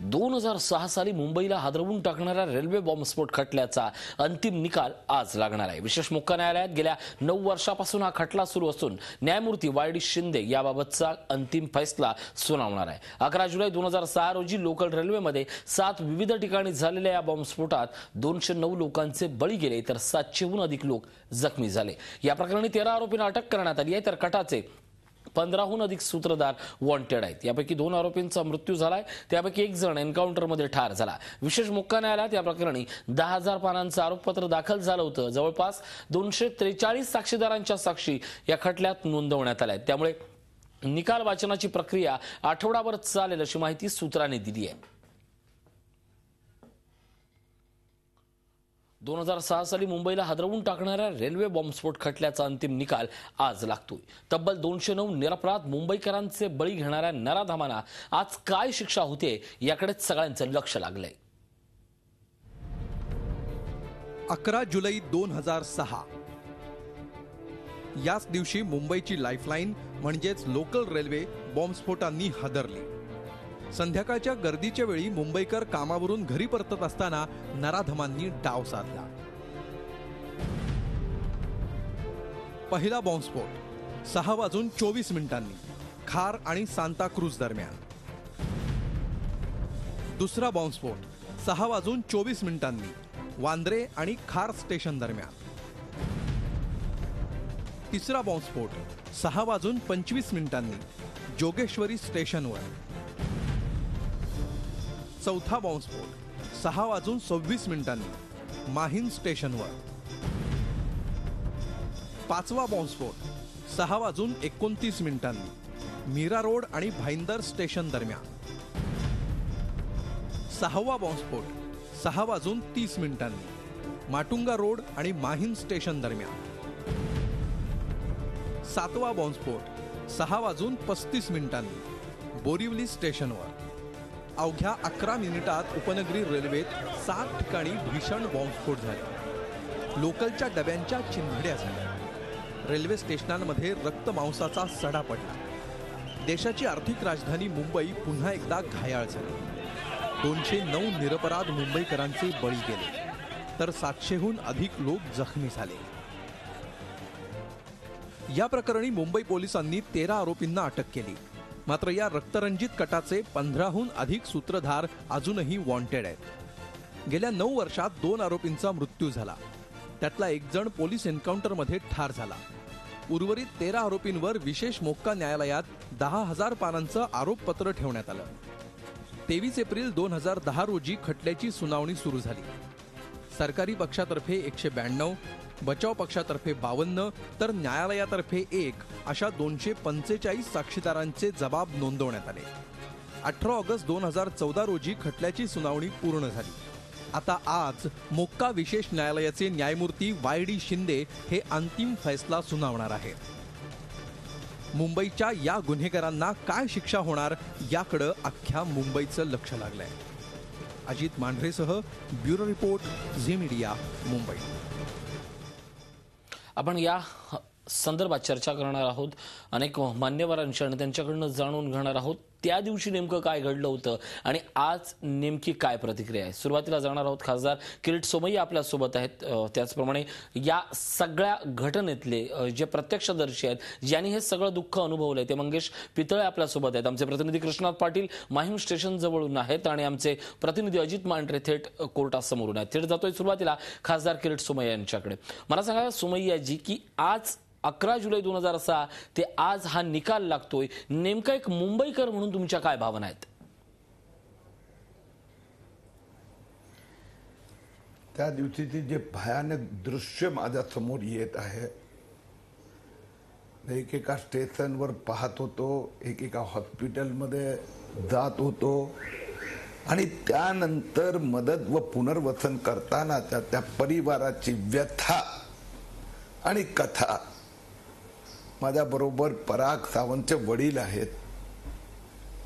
2006 साली मुंबईला हादरवून टाकणाऱ्या रेल्वे बॉम्बस्फोट खटल्याचा अंतिम निकाल आज लागणार आहे। विशेष मोक्का न्यायालयात गेल्या 9 वर्षापासून हा खटला सुरू असून न्यायमूर्ती वाय.डी. शिंदे याबाबतचा अंतिम फैसला सुनावणार आहे। 11 जुलै 2006 रोजी लोकल रेल्वेमध्ये 7 विविध ठिकाणी झालेल्या या बॉम्बस्फोटात 209 लोकांचे बळी गेले तर 700हून अधिक लोक जखमी झाले। या प्रकरणी 13 आरोपींना अटक करण्यात आली आहे तर कटाचे 15हून अधिक सूत्रधार वॉन्टेड आहेत। यापैकी 2 आरोपींचा मृत्यू झालाय, त्यापैकी एक जण एन्काउंटरमध्ये ठार झाला। विशेष मोक्का न्यायालयात या प्रकरणी 10,000 पानांचं आरोपपत्र दाखल झालं होतं। जवळपास 243 साक्षीदारांच्या साक्षी या खटल्यात नोंदवण्यात आल्या आहेत। त्यामुळे निकाल वाचनाची प्रक्रिया आठवडाभर चालेल अशी माहिती सूत्रांनी दिली आहे। 2006 साली मुंबईला हादरवून टाकणाऱ्या रेल्वे बॉम्बस्फोट खटल्याचा अंतिम निकाल आज लागतोय। तब्बल 209 निरपराध मुंबईकरांचे बळी घेणाऱ्या नराधमांना आज काय शिक्षा होते याकडेच सगळ्यांचं लक्ष लागलंय। 11 जुलै 2006 याच दिवशी मुंबईची लाईफलाईन म्हणजेच लोकल रेल्वे बॉम्बस्फोटांनी हादरली। संध्याकाळच्या गर्दीच्या वेळी मुंबईकर कामावरून घरी परतत असताना नराधमांनी डाव साधला। पहिला बॉम्बस्फोट 6:24 खार आणि सांताक्रूज दरम्यान। दुसरा बॉम्बस्फोट 6:24 वांद्रे आणि खार स्टेशन दरम्यान। तिसरा बॉम्बस्फोट 6:25 जोगेश्वरी स्टेशनवर। चौथा बॉम्बस्फोट 6:26 माहीम स्टेशनवर। पाचवा बॉम्बस्फोट 6:29 मीरा रोड आणि भाईंदर स्टेशन दरम्यान। सहावा बॉम्बस्फोट 6:30 माटुंगा रोड आणि माहीम स्टेशन दरम्यान। सातवा बॉम्बस्फोट 6:35 बोरिवली स्टेशनवर। अवघ्या 11 मिनिटात उपनगरी रेल्वेत 7 ठिकाणी भीषण बॉम्बस्फोट झाले। लोकलच्या डब्यांच्या चिंधड्या झाल्या। रेल्वे स्टेशनांमध्ये रक्तमांसाचा सडा पडला। देशाची आर्थिक राजधानी मुंबई पुन्हा एकदा घायाळ झाली। 209 निरपराध मुंबईकरांचे बळी गेले तर 700हून अधिक लोक जखमी झाले। या प्रकरणी मुंबई पोलिसांनी 13 आरोपींना अटक केली। मात्र या रक्तरंजित कटाचे 15हून अधिक सूत्रधार अजूनही वॉन्टेड आहेत। गेल्या 9 वर्षात 2 आरोपींचा मृत्यू झाला, त्यातला एक जण पोलीस एन्काउंटरमध्ये ठार झाला। उर्वरित 13 आरोपींवर विशेष मोक्का न्यायालयात 10,000 पानांचं आरोपपत्र ठेवण्यात आलं। 23 एप्रिल 2010 रोजी खटल्याची सुनावणी सुरू झाली। सरकारी पक्षातर्फे 192, बचाव पक्षातर्फे 52 तर न्यायालयातर्फे 1 अशा 245 साक्षीदारांचे जबाब नोंदवण्यात आले। 18 ऑगस्ट 2014 रोजी खटल्याची सुनावणी पूर्ण झाली। आता आज मोक्का विशेष न्यायालयाचे न्यायमूर्ती वाय.डी. शिंदे हे अंतिम फैसला सुनावणार आहेत। मुंबईच्या या गुन्हेगारांना काय शिक्षा होणार याकडे अख्ख्या मुंबईचं लक्ष लागलंय। अजित मांढरेसह bureau report Zee media Mumbai. आपण या संदर्भात चर्चा करणार आहोत अनेक मान्यवरांशी आणि त्यांच्याकडून जाणून घेणार आहोत त्या दिवशी नेमकं काय घडलं होतं आणि आज नेमकी काय प्रतिक्रिया आहे। सुरुवातीला जाणार आहोत खासदार किरीट सोमय्या आपल्या सोबत आहेत। त्याचप्रमाणे या सगळ्या घटनेतले जे प्रत्यक्षदर्शी आहेत ज्यांनी हे सगळं दुःख अनुभवलंय ते मंगेश पितळे आपल्या सोबत आहेत। आमचे प्रतिनिधी कृष्णात पाटील माहीम स्टेशन जवळून आहेत आणि आमचे प्रतिनिधी अजित मांढरे थेट कोर्टासमोरून आहेत। थेट जातोय सुरुवातीला खासदार किरीट सोमय्या यांच्याकडे। मला सांगा सोमय्याजी की आज 11 जुलै 2006 ते आज हा निकाल लागतोय, नेमका एक मुंबईकर म्हणून तुमच्या काय भावना आहेत? त्या दिवशीचे जे भयानक दृश्य माझ्या समोर येत आहे, एकेका स्टेशनवर पाहत होतो, एकेका हॉस्पिटलमध्ये जात होतो आणि त्यानंतर मदत व पुनर्वसन करताना त्या परिवाराची व्यथा आणि कथा। माझ्या बरोबर पराग सावंतचे वडील आहेत।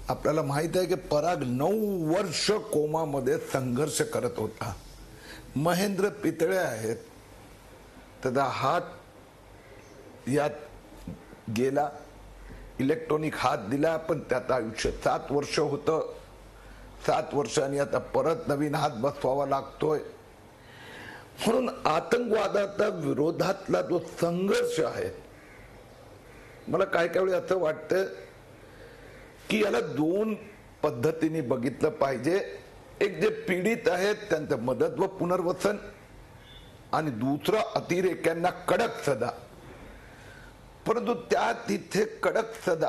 आपल्याला माहित आहे की पराग 9 वर्ष कोमामध्ये संघर्ष करत होता। महेंद्र पितळे आहेत, त्याचा हात यात गेला, इलेक्ट्रॉनिक हात दिला, पण त्याचं आयुष्य 7 वर्ष होतं 7 वर्षांनी आता परत नवीन हात बसवावा लागतोय. म्हणून आतंकवादाच्या विरोधातला जो संघर्ष आहे, मला काय काय वेळी असं वाटतं की याला 2 पद्धतीने बघितलं पाहिजे. एक जे पीडित आहेत त्यांचं मदत व पुनर्वसन, आणि दुसरं अतिरेक्यांना कडक सजा. परंतु त्या तिथे कडक सजा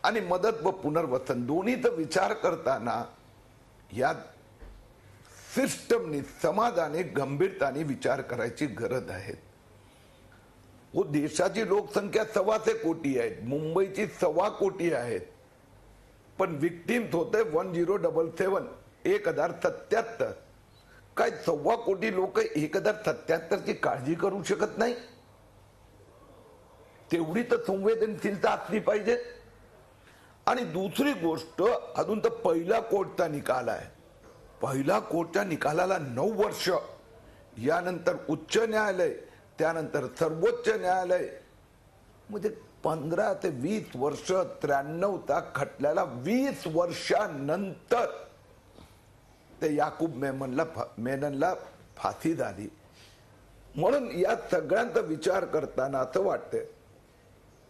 आणि मदत व पुनर्वसन दोन्हीचा विचार करताना या सिस्टमनी, समाजाने गंभीरताने विचार करायची गरज आहे. वो देशाची लोकसंख्या 1.25 कोटी आहे, मुंबईची 1.25 कोटी आहेत, पण विक्टिम्स होते 1077, 1077. काय 1.25 कोटी लोक 1077 ची काळजी करू शकत नाही? तेवढी तर संवेदनशीलता असली पाहिजे. आणि दुसरी गोष्ट, अजून तर पहिला कोर्टचा निकाल आहे. पहिला कोर्टच्या निकालाला 9 वर्ष, यानंतर उच्च न्यायालय, त्यानंतर सर्वोच्च न्यायालय, म्हणजे 15 ते 20 वर्ष. 93चा खटल्याला 20 वर्षानंतर ते याकूब मेननला फाशी झाली. म्हणून या सगळ्यांचा विचार करताना असं वाटतं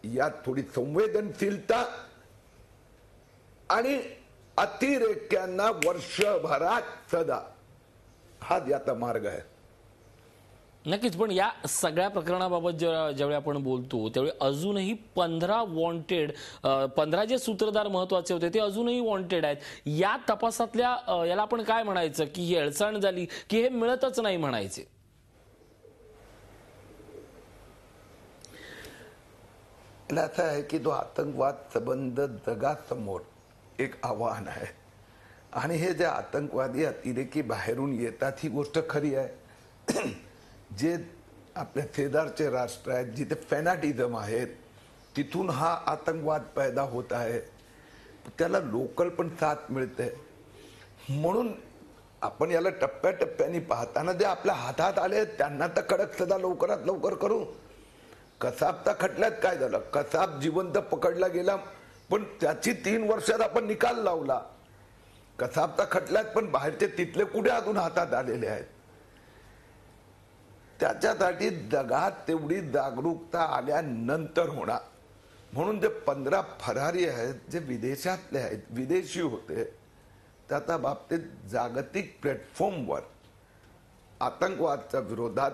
यात थोडी संवेदनशीलता आणि अतिरेक्यांना वर्षभरात सजा, हा याचा मार्ग आहे. नक्कीच. पण या सगळ्या प्रकरणाबाबत ज्यावेळी आपण बोलतो त्यावेळी अजूनही 15 वॉन्टेड, 15 जे सूत्रधार महत्वाचे होते ते अजूनही वॉन्टेड आहेत. या तपासातल्या याला आपण काय म्हणायचं, की ही हेळसांड झाली की हे मिळतच नाही म्हणायचे? असं आहे की तो आतंकवाद संबंध जगासमोर एक आव्हान आहे. आणि हे जे आतंकवादी अतिरेकी बाहेरून येतात ही गोष्ट खरी आहे. जे आपल्या शेजारचे राष्ट्र आहेत जिथे फॅनाटिझम आहेत तिथून हा आतंकवाद पैदा होत आहे, त्याला लोकल पण साथ मिळते. म्हणून आपण याला टप्प्याटप्प्याने पाहताना जे आपल्या हातात आले त्यांना तर कडक सजा लवकरात लवकर करू. कसाबचा खटल्यात काय झालं, कसाब जिवंत पकडला गेला, पण त्याची 3 वर्षात आपण निकाल लावला. कसाबचा खटल्यात पण बाहेरचे तिथले कुठे अजून हातात आलेले आहेत. त्याच्यासाठी जगात तेवढी जागरूकता आल्यानंतर होणार. म्हणून जे 15 फरारी आहेत जे विदेशातले आहेत, विदेशी होते, त्याच्या बाबतीत जागतिक प्लॅटफॉर्मवर आतंकवादाच्या विरोधात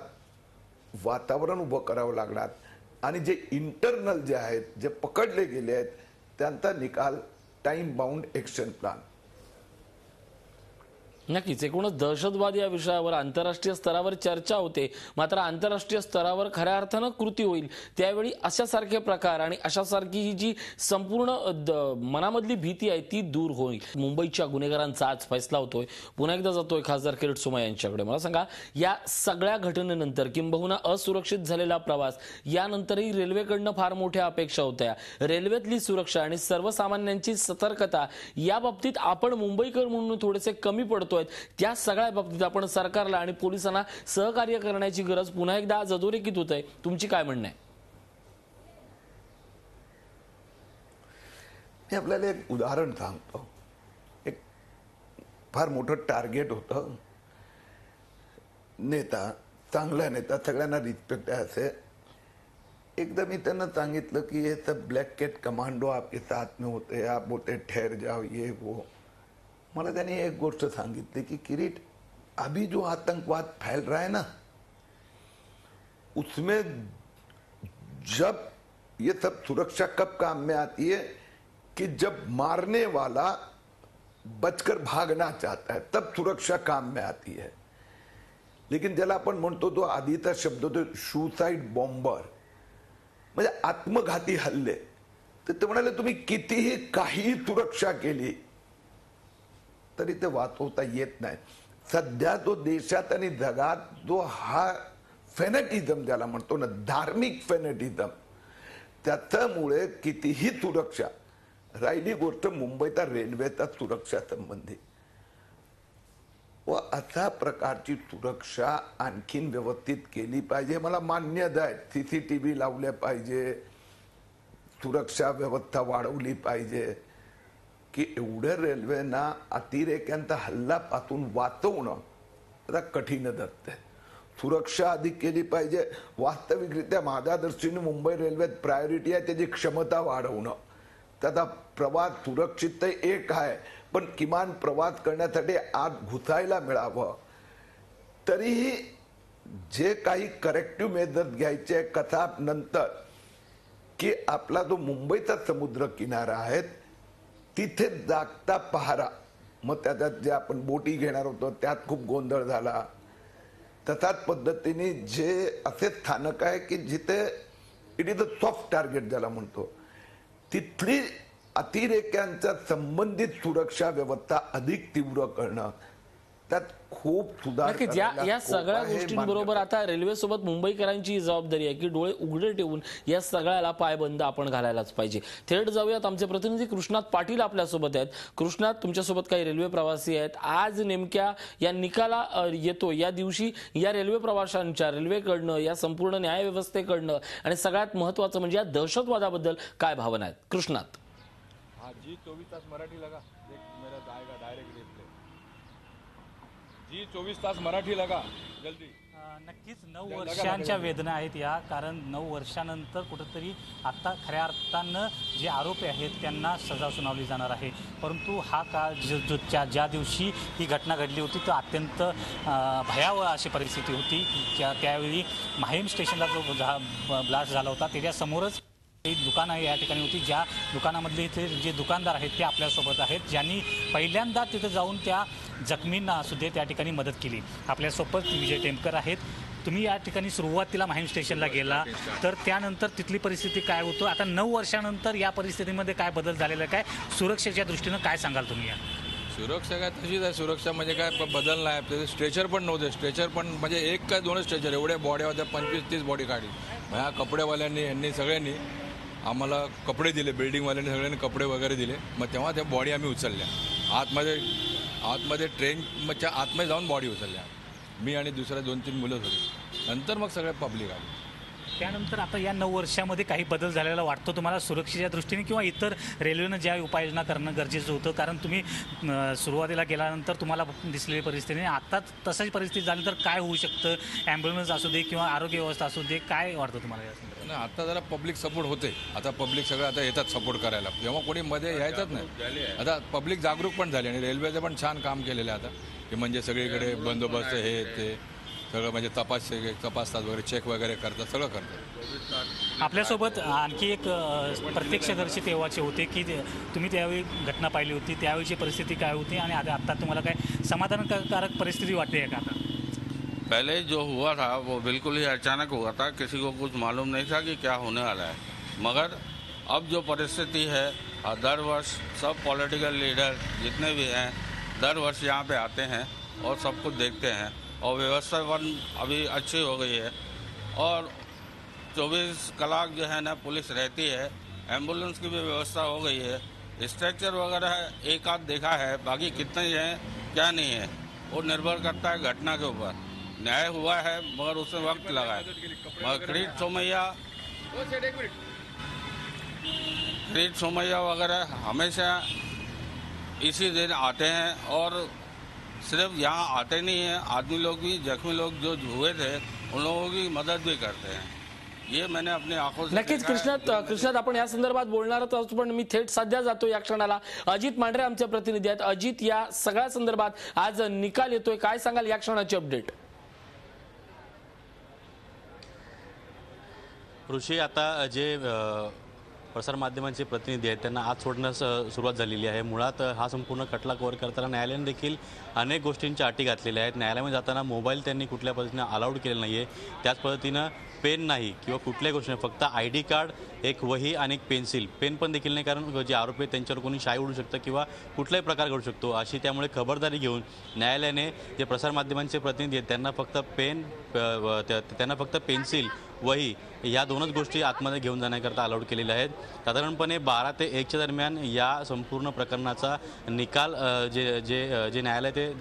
वातावरण उभं करावं लागणार. आणि जे इंटरनल जे आहेत, जे पकडले गेले आहेत, त्यांचा निकाल टाइम बाउंड एक्शन प्लान. नक्कीच. एकूणच दहशतवाद या विषयावर आंतरराष्ट्रीय स्तरावर चर्चा होते, मात्र आंतरराष्ट्रीय स्तरावर खऱ्या अर्थानं कृती होईल त्यावेळी अशासारखे प्रकार आणि अशासारखी ही जी संपूर्ण मनामधली भीती आहे ती दूर होईल. मुंबईच्या गुन्हेगारांचा आज फैसला होतोय. पुन्हा एकदा जातोय खासदार किरीट सोमय्या यांच्याकडे. मला सांगा, या सगळ्या घटनेनंतर किंबहुना असुरक्षित झालेला प्रवास यानंतरही रेल्वेकडनं फार मोठ्या अपेक्षा होत्या. रेल्वेतली सुरक्षा आणि सर्वसामान्यांची सतर्कता या बाबतीत आपण मुंबईकर म्हणून थोडेसे कमी पडतो. त्या सगळ्या बाबतीत आपण सरकारला आणि पोलिसांना सहकार्य करण्याची गरज पुन्हा एकदा आज अधोरेखित होत आहे. तुमची काय म्हणणं आहे? मी आपल्याला एक उदाहरण सांगतो. एक फार मोठं टार्गेट होतं. नेता, चांगला नेता, सगळ्यांना रिस्पेक्ट आहे असे. एकदा मी त्यांना सांगितलं की ये सब ब्लैक कैट कमांडो आपके साथ में होते हैं, आप बोलते ठहर जाओ, ये वो. मला त्याने एक गोष्ट सांगितली की किरीट, अभी जो आतंकवाद फैल रहा है ना, उसमें जब ये सब सुरक्षा कब काम में आती है कि जब मारने वाला बचकर भागना चाहता है तब सुरक्षा काम में आती है. लेकिन ज्याला आपण म्हणतो तो आधीचा शब्द होतो सुसाइड बॉम्बर, म्हणजे आत्मघाती हल्ले. तर ते म्हणाले तुम्ही कितीही काही सुरक्षा केली तरी ते वाचवता येत नाही. सध्या तो देशात आणि जगात जो हा फॅनेटिझम ज्याला म्हणतो ना, धार्मिक फॅनेटिझम, त्याच्यामुळे कितीही सुरक्षा. राहिली गोष्ट मुंबईचा रेल्वेचा सुरक्षा संबंधी, व अशा प्रकारची सुरक्षा आणखीन व्यवस्थित केली पाहिजे. मला मान्य आहे, सीसीटीव्ही लावले पाहिजे, सुरक्षा व्यवस्था वाढवली पाहिजे, की एवढ्या रेल्वेना अतिरेक्यांचा हल्ल्यापासून वाचवणं आता कठीण असते. सुरक्षा अधिक केली पाहिजे. वास्तविकरित्या माझ्या दृष्टीने मुंबई रेल्वेत प्रायोरिटी आहे त्याची क्षमता वाढवणं. त्याचा प्रवास सुरक्षित एक आहे, पण किमान प्रवास करण्यासाठी आत घुसायला मिळावं. तरीही जे काही करेक्टिव्ह मेजर्स घ्यायचे कथा नंतर की आपला जो मुंबईचा समुद्र किनारा आहे तिथे जागता पहारा, मग त्याच्यात जे आपण बोटी घेणार होतो त्यात खूप गोंधळ झाला. तसाच पद्धतीने जे असे स्थानक आहे की जिथे it is a soft target ज्याला म्हणतो, तिथली अतिरेक्यांच्या संबंधित सुरक्षा व्यवस्था अधिक तीव्र करणं, त्यात खूप सुधार नक्कीच. या सगळ्या गोष्टींबरोबर आता रेल्वेसोबत मुंबईकरांची जबाबदारी आहे की डोळे उघडे ठेवून या सगळ्याला पायबंद आपण घालायलाच पाहिजे. थेट जाऊयात, आमचे प्रतिनिधी कृष्णात पाटील आपल्यासोबत आहेत. कृष्णात, तुमच्यासोबत काही रेल्वे प्रवासी आहेत. आज नेमक्या या निकाला येतो या दिवशी या रेल्वे प्रवाशांच्या, रेल्वेकडनं, या संपूर्ण न्यायव्यवस्थेकडनं आणि सगळ्यात महत्वाचं म्हणजे या दहशतवादाबद्दल काय भावना आहेत? कृष्णात. जी 24 तास मराठी लगा, देख मेरा जाएगा डायरेक्ट रिप्ले. जी 24 तास मराठी लगा जल्दी. नक्कीच 9 वर्षांच्या वेदना आहेत या, कारण 9 वर्षानंतर कुठंतरी आता खऱ्या अर्थानं जे आरोपी आहेत त्यांना सजा सुनावली जाणार आहे. परंतु हा काळ ज्या दिवशी ही घटना घडली होती तर अत्यंत भयावह अशी परिस्थिती होती. त्यावेळी माहीम स्टेशनला जो ब्लास्ट झाला होता त्याच्यासमोरच एक दुकान आहे या ठिकाणी होती, ज्या दुकानामधले इथे जे दुकानदार आहेत ते आपल्यासोबत आहेत, ज्यांनी पहिल्यांदा तिथे जाऊन त्या जखमींना सुद्धा त्या ठिकाणी मदत केली. आपल्यासोबत विजय टेमकर आहेत. तुम्ही या ठिकाणी सुरुवातीला माहीम स्टेशनला गेला, तर त्यानंतर तिथली परिस्थिती काय होतं, आता 9 वर्षानंतर या परिस्थितीमध्ये काय बदल झालेला, काय सुरक्षेच्या दृष्टीनं काय सांगाल तुम्ही? या सुरक्षा काय तशीच आहे. सुरक्षा म्हणजे काय बदल नाही. आपल्याला स्ट्रेचर पण नव्हते. स्ट्रेचर पण म्हणजे एक काय 2 स्ट्रेचर, एवढ्या बॉड्या होत्या, 25-30 बॉडी काढली. ह्या कपडेवाल्यांनी यांनी सगळ्यांनी आम्हाला कपडे दिले, बिल्डिंगवाल्यांनी सगळ्यांनी कपडे वगैरे दिले. मग तेव्हा त्या बॉडी आम्ही उचलल्या. आतमध्ये ट्रेनच्या आतमध्ये जाऊन बॉडी उचलल्या. मी आणि दुसऱ्या 2-3 मुलंच होती. नंतर मग सगळे पब्लिक आली. त्यानंतर आता या 9 वर्षामध्ये काही बदल झालेला वाटतो तुम्हाला सुरक्षेच्या दृष्टीने, किंवा इतर रेल्वेनं ज्या उपाययोजना करणं गरजेचं होतं? कारण तुम्ही सुरुवातीला गेल्यानंतर तुम्हाला दिसलेली परिस्थिती, आता तसाच परिस्थिती झाली तर काय होऊ शकतं? ॲम्ब्युलन्स असू दे किंवा आरोग्य व्यवस्था असू दे, काय वाटतं तुम्हाला या संदर्भात? नाही, आता जरा पब्लिक सपोर्ट होते. आता पब्लिक सगळं आता येतात सपोर्ट करायला. जेव्हा कोणी मध्ये यायचंच नाही. आता पब्लिक जागरूक पण झाली आणि रेल्वेचं पण छान काम केलेलं आहे आता, की म्हणजे सगळीकडे बंदोबस्त हे ते सगळं म्हणजे तपासतात वगैरे, चेक वगैरे करतात, सगळं करतात. आपल्यासोबत आणखी एक प्रत्यक्षदर्शी तेव्हाचे होते की तुम्ही त्यावेळी घटना पाहिली होती, त्यावेळीची परिस्थिती काय होती आणि आता तुम्हाला काय समाधानकारक परिस्थिती वाटते आहे का? आता पहले जो हुआ था वो बिल्कुल ही अचानक हुआ था, किसी को कुछ मालूम नहीं था कि क्या होने वाला है. मगर अब जो परिस्थिति है, दर वर्ष सब पॉलिटिकल लीडर जितने भी हैं दर वर्ष यहाँ पे आते हैं और सब कुछ देखते हैं. और व्यवस्था अभी अच्छी हो गई है और 24 कलाक जो है ना पुलिस रहती है. एम्बुलेंस की भी व्यवस्था हो गई है. स्ट्रेचर वगैरह एक आध देखा है, बाकी कितने हैं क्या नहीं है वो निर्भर करता है घटना के ऊपर. न्याय हुआ है मगर उसमें वक्त लगा है. मगर क्रीट सोमैया वगैरह हमेशा इसी दिन आते हैं और सिर्फ यहाँ आते नहीं हैं, आदमी लोग भी, जख्मी लोग जो हुए थे उन लोगों की मदद भी करते हैं. ये मैंने अपनी आंखों से नक्कीच. कृष्णात आपण या संदर्भात बोलणार आहोत, पण मी थेट सध्या जातो या क्षणाला. अजित मांढरे आमचे प्रतिनिधी आहेत. अजित, या सगळ्या संदर्भात आज निकाल येतोय, काय सांगाल या क्षणाची अपडेट? ऋषी, आता जे प्रसारमाध्यमांचे प्रतिनिधी आहेत त्यांना आज सोडण्यास सुरुवात झालेली आहे. मुळात हा संपूर्ण खटला कव्हर करताना न्यायालयाने देखील अनेक गोष्टींच्या अटी घातलेल्या आहेत. न्यायालयामध्ये जाताना मोबाईल त्यांनी कुठल्या पद्धतीने अलाउड केलेला नाही आहे. त्याच पद्धतीनं पेन नाही किंवा कुठल्याही गोष्टी नाही, फक्त ID कार्ड, एक वही आणि एक पेन्सिल. पेन पण देखील नाही, कारण जे आरोपी आहेत त्यांच्यावर कोणी शाई उडू शकतं किंवा कुठलाही प्रकार घडू शकतो अशी, त्यामुळे खबरदारी घेऊन न्यायालयाने जे प्रसारमाध्यमांचे प्रतिनिधी आहेत त्यांना फक्त पेन्सिल, वही या 2च गोष्टी आतमध्ये घेऊन जाण्याकरता अलाउड केलेल्या आहेत. साधारणपणे 12 ते 1च्या दरम्यान या संपूर्ण प्रकरणाचा निकाल जे न्यायालय ते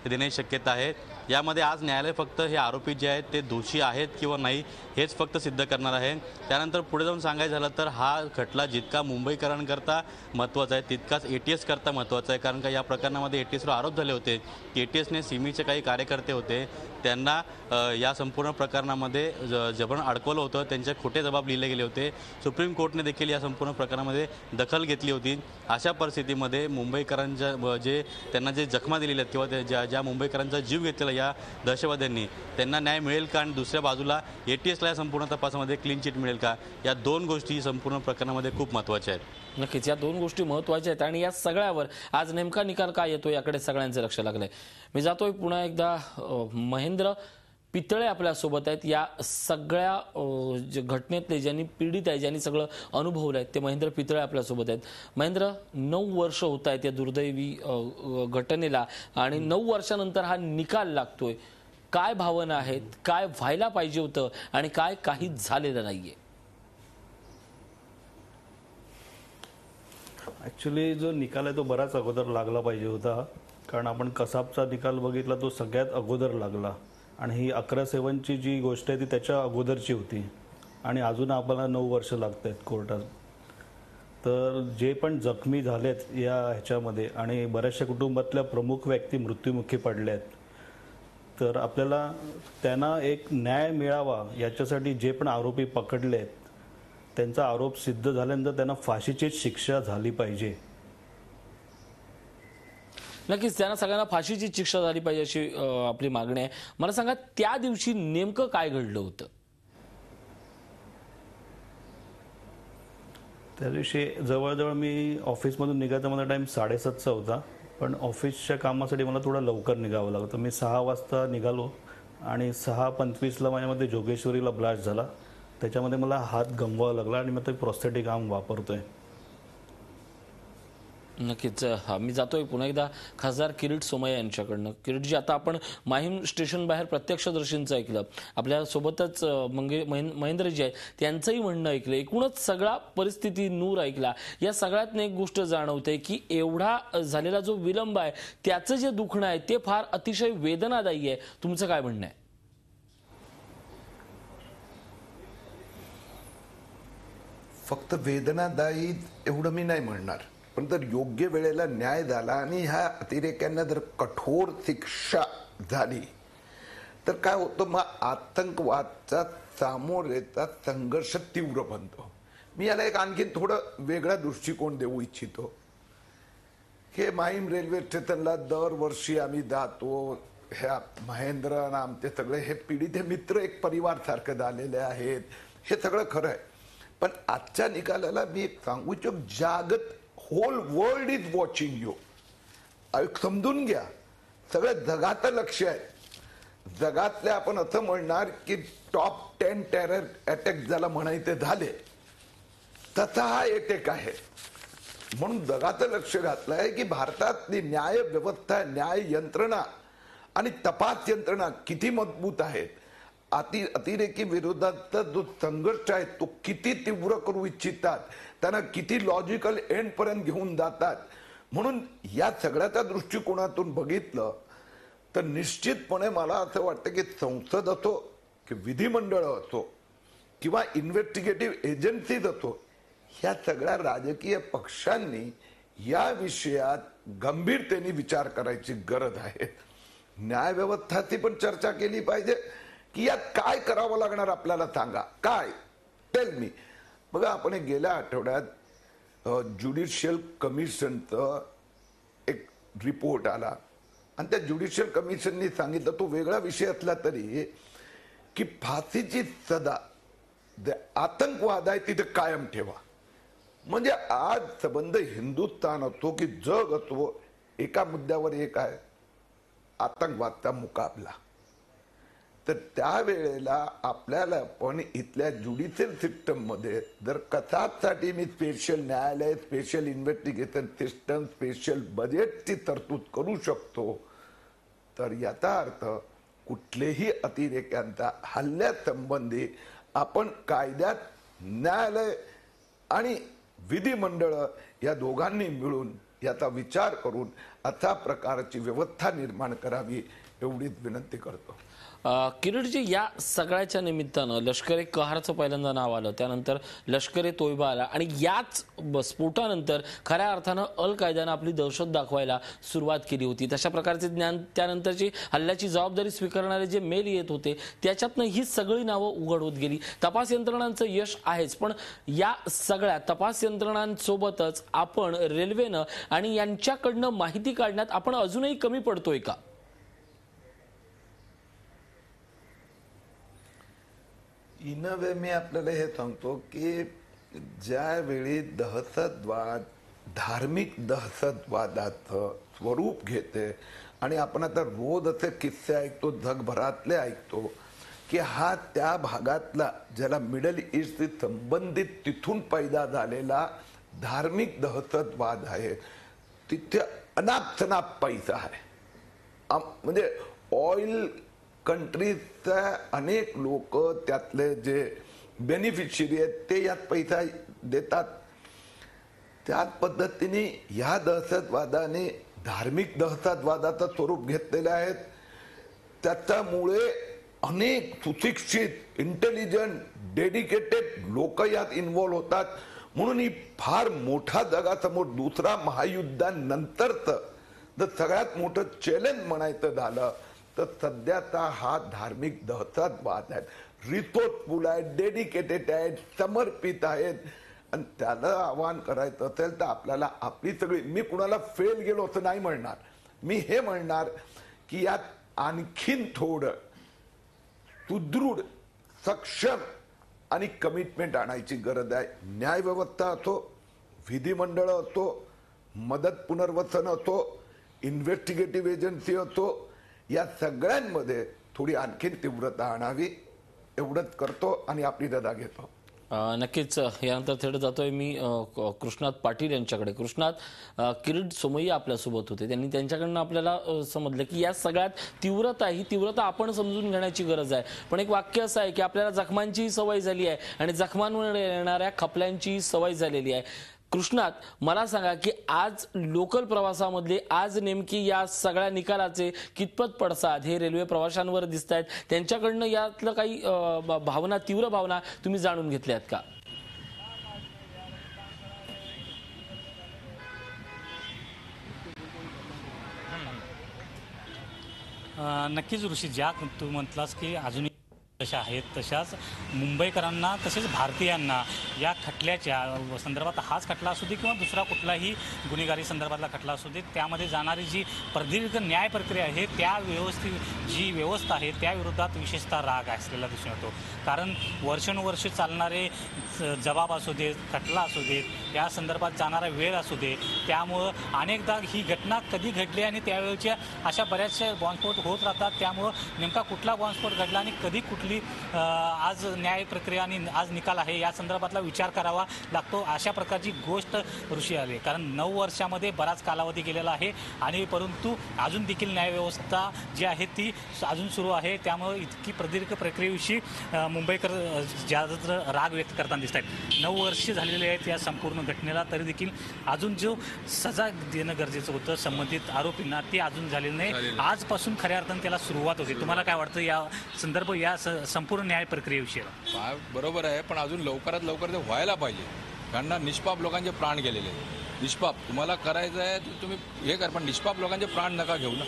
देण्याची शक्यता आहे। यामध्ये आज न्यायालय फक्त हे आरोपी जे आहेत ते दोषी आहेत किंवा नाही हेच फक्त सिद्ध करणार आहे। त्यानंतर पुढे जाऊन सांगायचं झालं तर हा खटला जितका मुंबईकरांकरता महत्त्वाचा आहे तितकाच ATS करता महत्त्वाचा आहे, कारण का या प्रकरणामध्ये ATSवर आरोप झाले होते की ATSने सिमीचे काही कार्यकर्ते होते त्यांना या संपूर्ण प्रकरणामध्ये जबरन अडकवलं होतं, त्यांचे खोटे जबाब लिहिले गेले होते। सुप्रीम कोर्टने देखील या संपूर्ण प्रकरणामध्ये दखल घेतली होती। अशा परिस्थितीमध्ये मुंबईकरांच्या जे त्यांना जे जखमा दिलेल्या आहेत किंवा ज्या मुंबईकरांचा जीव घेतलेला या दहशतवाद्यांनी त्यांना न्याय मिळेल का आणि दुसऱ्या बाजूला ATSला या संपूर्ण तपासामध्ये क्लीन चिट मिळेल का, या दोन गोष्टी संपूर्ण प्रकरणामध्ये खूप महत्त्वाच्या आहेत। नक्कीच या दोन गोष्टी महत्त्वाच्या आहेत आणि या सगळ्यावर आज नेमका निकाल काय येतो याकडे सगळ्यांचे लक्ष लागलंय। मी जातोय पुन्हा एकदा महेंद्र पितळे आपल्यासोबत आहेत। या सगळ्या घटनेतले ज्यांनी पीडित आहे ज्यांनी सगळं अनुभवलं आहे ते महेंद्र पितळे आपल्यासोबत आहेत। महेंद्र 9 वर्ष होत आहेत या दुर्दैवी घटनेला आणि 9 वर्षानंतर हा निकाल लागतोय, काय भावना आहेत, काय व्हायला पाहिजे होतं आणि काय काहीच झालेलं नाहीये? ॲक्च्युली जो निकाल आहे तो बराच अगोदर लागला पाहिजे होता, कारण आपण कसाबचा निकाल बघितला तो सगळ्यात अगोदर लागला आणि ही 11/7ची जी गोष्ट आहे ती त्याच्या अगोदरची होती आणि अजून आपल्याला 9 वर्ष लागत आहेत कोर्टात। तर जे पण जखमी झालेत या ह्याच्यामध्ये आणि बऱ्याचशा कुटुंबातल्या प्रमुख व्यक्ती मृत्युमुखी पडल्या आहेत, तर आपल्याला त्यांना एक न्याय मिळावा याच्यासाठी जे पण आरोपी पकडले आहेत त्यांचा आरोप सिद्ध झाल्यानंतर त्यांना फाशीचीच शिक्षा झाली पाहिजे। नक्कीच त्यांना सगळ्यांना फाशीची शिक्षा झाली पाहिजे अशी आपली मागणी आहे। मला सांगा त्या दिवशी नेमकं काय घडलं होतं? त्या दिवशी जवळजवळ मी ऑफिसमधून निघायचा मला टाईम 7:30चा होता, पण ऑफिसच्या कामासाठी मला थोडं लवकर निघावं लागतं। मी 6 वाजता निघालो आणि 6:25ला माझ्यामध्ये जोगेश्वरीला ब्लास्ट झाला, त्याच्यामध्ये मला हात गमवावा लागला आणि मग ते प्रोस्थेटिक आर्म वापरतोय। नक्कीच मी जातोय पुन्हा एकदा खासदार किरीट सोमय्या यांच्याकडनं। किरीटजी, आता आपण माहीम स्टेशन बाहेर प्रत्यक्षदर्शींचं ऐकलं, आपल्या सोबतच महेंद्रजी आहेत त्यांचंही म्हणणं ऐकलं, एकूणच सगळा परिस्थिती नूर ऐकला। या सगळ्यातनं एक गोष्ट जाणवते की एवढा झालेला जो विलंब आहे त्याचं जे दुखणं आहे ते फार अतिशय वेदनादायी आहे। तुमचं काय म्हणणं आहे? फक्त वेदनादायी एवढं मी नाही म्हणणार, पण जर योग्य वेळेला न्याय झाला आणि ह्या अतिरेक्यांना जर कठोर शिक्षा झाली तर काय होतं, मग आतंकवादचा सामोरेचा संघर्ष तीव्र बनतो। मी याला एक आणखीन थोडं वेगळा दृष्टिकोन देऊ इच्छितो। हे माहीम रेल्वे स्टेशनला दरवर्षी आम्ही जातो, ह्या महेंद्र आणि आमचे सगळे हे पीडित हे मित्र एक परिवार सारखे झालेले आहेत, हे सगळं खरं आहे। पण आजच्या निकालाला मी एक सांगू इच्छितो, whole world is watching you. समजून घ्या, सगळ्या जगाचं लक्ष आहे। जगातले आपण असं म्हणणार की टॉप 10 टेरर अटॅक ज्याला म्हणायचे झाले तसा हा अटॅक आहे। म्हणून जगाचं लक्ष घातलं आहे की भारतातली न्याय व्यवस्था, न्याय यंत्रणा आणि तपास यंत्रणा किती मजबूत आहेत, अतिरेकी विरोधाचा जो संघर्ष आहे तो किती तीव्र करू इच्छितात, त्यांना किती लॉजिकल एंड पर्यंत घेऊन जातात। म्हणून या सगळ्याच्या दृष्टिकोनातून बघितलं तर निश्चितपणे मला असं वाटतं की संसद असो की विधिमंडळ असो किंवा इन्व्हेस्टिगेटिव्ह एजन्सीज असो, ह्या सगळ्या राजकीय पक्षांनी या विषयात गंभीरतेने विचार करायची गरज आहे। न्याय व्यवस्थाची पण चर्चा केली पाहिजे की यात काय करावं लागणार आपल्याला, सांगा काय, टेल मी। बघा, आपण गेल्या आठवड्यात ज्युडिशियल कमिशनचं एक रिपोर्ट आला आणि त्या ज्युडिशियल कमिशननी सांगितलं, तो वेगळा विषय असला तरी, की फाशीची सजा आतंकवाद आहे तिथे कायम ठेवा। म्हणजे आज संबंध हिंदुस्थान असो की जग असो, एका मुद्द्यावर एक आहे, आतंकवादचा मुकाबला। तर त्यावेळेला आपल्याला पण इथल्या ज्युडिशियल सिस्टम मध्ये जर कसाबसाठी मी स्पेशल न्यायालय, स्पेशल इन्व्हेस्टिगेशन सिस्टम, स्पेशल बजेटची तरतूद करू शकतो, तर याचा अर्थ कुठलेही अतिरेक्यांचा हल्ल्यासंबंधी आपण कायद्यात न्यायालय आणि विधिमंडळ या दोघांनी मिळून याचा विचार करून अशा प्रकारची व्यवस्था निर्माण करावी एवढीच विनंती करतो. किरीटजी, या सगळ्याच्या निमित्तानं लष्कर ए कहारचं पहिल्यांदा नाव आलं, त्यानंतर लष्कर ए तोयबा आला आणि याच स्फोटानंतर खऱ्या अर्थानं अल कायद्यानं आपली दहशत दाखवायला सुरुवात केली होती. तशा प्रकारचे ज्ञान त्यानंतरची हल्ल्याची जबाबदारी स्वीकारणारे जे मेल येत होते त्याच्यातनं ही सगळी नावं उघड होत गेली. तपास यंत्रणांचं यश आहेच, पण या सगळ्या तपास यंत्रणांसोबतच आपण रेल्वेनं आणि यांच्याकडनं माहिती काढण्यात आपण अजूनही कमी पडतोय का? इन वे मी आपल्याला हे सांगतो की ज्यावेळी दहशतवाद धार्मिक दहशतवादाचं स्वरूप घेते आणि आपण आता रोज असे किस्से ऐकतो, जगभरातले ऐकतो की हा त्या भागातला ज्याला मिडल ईस्टशी संबंधित तिथून पैदा झालेला धार्मिक दहशतवाद आहे. तिथे अनाप पैसा आहे. म्हणजे ऑइल कंट्रीजच्या अनेक लोक त्यातले जे बेनिफिशियरी आहेत ते यात पैसा देतात. त्याच पद्धतीने या दहशतवादाने धार्मिक दहशतवादाचं स्वरूप घेतलेले आहेत. त्याच्यामुळे अनेक सुशिक्षित, इंटेलिजंट, डेडिकेटेड लोक यात इन्व्हॉल्व्ह होतात. म्हणून ही फार मोठा जगासमोर दुसऱ्या महायुद्धानंतरचं जर सगळ्यात मोठं चॅलेंज म्हणायचं झालं तर सध्याचा हा धार्मिक दहशतवाद आहे. रिसोर्सफुल आहे, डेडिकेटेड आहेत, समर्पित आहेत. आणि त्याला आवाहन करायचं असेल तर आपल्याला आपली सगळी, मी कुणाला फेल गेलो असं नाही म्हणणार, मी हे म्हणणार की यात आणखीन थोडं सुदृढ, सक्षम आणि कमिटमेंट आणायची गरज आहे. न्याय व्यवस्था असो, विधिमंडळ असो, मदत पुनर्वसन असो, इन्व्हेस्टिगेटिव्ह एजन्सी असो, या सगळ्यांमध्ये थोडी आणखीन तीव्रता आणावी एवढंच करतो आणि आपली रजा घेतो. नक्कीच. यानंतर थेट जातोय मी कृष्णात पाटील यांच्याकडे. कृष्णात, किरीट सोमय्या आपल्यासोबत होते, त्यांनी त्यांच्याकडनं आपल्याला समजलं की या सगळ्यात ही तीव्रता आपण समजून घेण्याची गरज आहे. पण एक वाक्य असं आहे की आपल्याला जखमांची सवय झाली आहे आणि जखमांवर येणाऱ्या खपल्यांची सवय झालेली आहे. कृष्णात, मला सांगा की आज लोकल प्रवासामधले आज नेमकी या सगळ्या निकालाचे कितपत पडसाद हे रेल्वे प्रवाशांवर दिसत आहेत? त्यांच्याकडनं यातलं काही भावना, तीव्र भावना तुम्ही जाणून घेतल्यात का? नक्कीच ऋषी, ज्या तू म्हटलास की अजूनही तशा आहेत, तशाच मुंबईकरांना तसेच भारतीयांना या खटल्याच्या संदर्भात, हाच खटला असू दे किंवा दुसरा कुठलाही गुन्हेगारी संदर्भातला खटला असू दे, त्यामध्ये जाणारी जी प्रदीर्घ न्याय प्रक्रिया आहे, त्या जी व्यवस्था आहे त्याविरोधात विशेषतः राग असलेला दिसून येतो. कारण वर्षानुवर्ष चालणारे जबाब असू देत, खटला असू देत, या संदर्भात जाणारा वेळ असू दे, त्यामुळं अनेकदा ही घटना कधी घडली आणि त्यावेळेच्या अशा बऱ्याचशा बॉम्बस्फोट होत राहतात. त्यामुळं नेमका कुठला बॉम्बस्फोट घडला आणि कधी कुठली आज न्याय प्रक्रिया आणि आज निकाल आहे या संदर्भातला विचार करावा लागतो. अशा प्रकारची गोष्ट ऋषी आली. कारण 9 वर्षामध्ये बराच कालावधी गेलेला आहे आणि परंतु अजून देखील न्यायव्यवस्था जी आहे ती अजून सुरू आहे. त्यामुळे इतकी प्रदीर्घ प्रक्रियेविषयी मुंबईकर ज्यादा राग व्यक्त करताना दिसत आहेत. 9 वर्ष झालेले आहेत या संपूर्ण घटनेला, तरी देखील अजून जो सजा देणं गरजेचं होतं संबंधित आरोपींना ते अजून झालेलं नाही. आजपासून खऱ्या अर्थानं त्याला सुरुवात होती. तुम्हाला काय वाटतं या संदर्भ, या संपूर्ण न्याय प्रक्रियेविषयी? बरोबर आहे, पण अजून लवकरात लवकर ते व्हायला पाहिजे. कारण निष्पाप लोकांचे प्राण गेलेले आहेत. निष्पाप तुम्हाला करायचं आहे तर तुम्ही हे कर, पण निष्पाप लोकांचे प्राण नका घेऊ ना.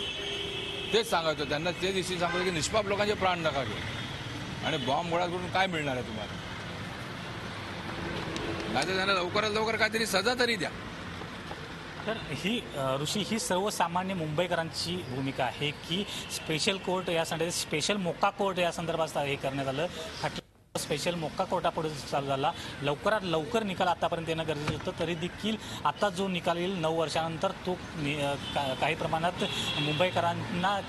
तेच सांगायचं त्यांना, ते दिवशी सांगायचं की निष्पाप लोकांचे प्राण नका घेऊ. आणि बॉम्ब गोळा करून काय मिळणार आहे तुम्हाला? नाही तर त्यांना लवकरात लवकर काहीतरी सजा तरी द्या. तर ही ऋषी, ही सर्वसामान्य मुंबईकरांची भूमिका आहे की स्पेशल कोर्ट या स्पेशल मोक्का कोर्ट या संदर्भात हे करण्यात आलं. स्पेशल मोक्का कोर्टापुढे चालू झाला. लवकरात लवकर निकाल आतापर्यंत येणं गरजेचं होतं. तरी देखील आता जो निकाल येईल 9 वर्षानंतर तो काही प्रमाणात मुंबईकरांना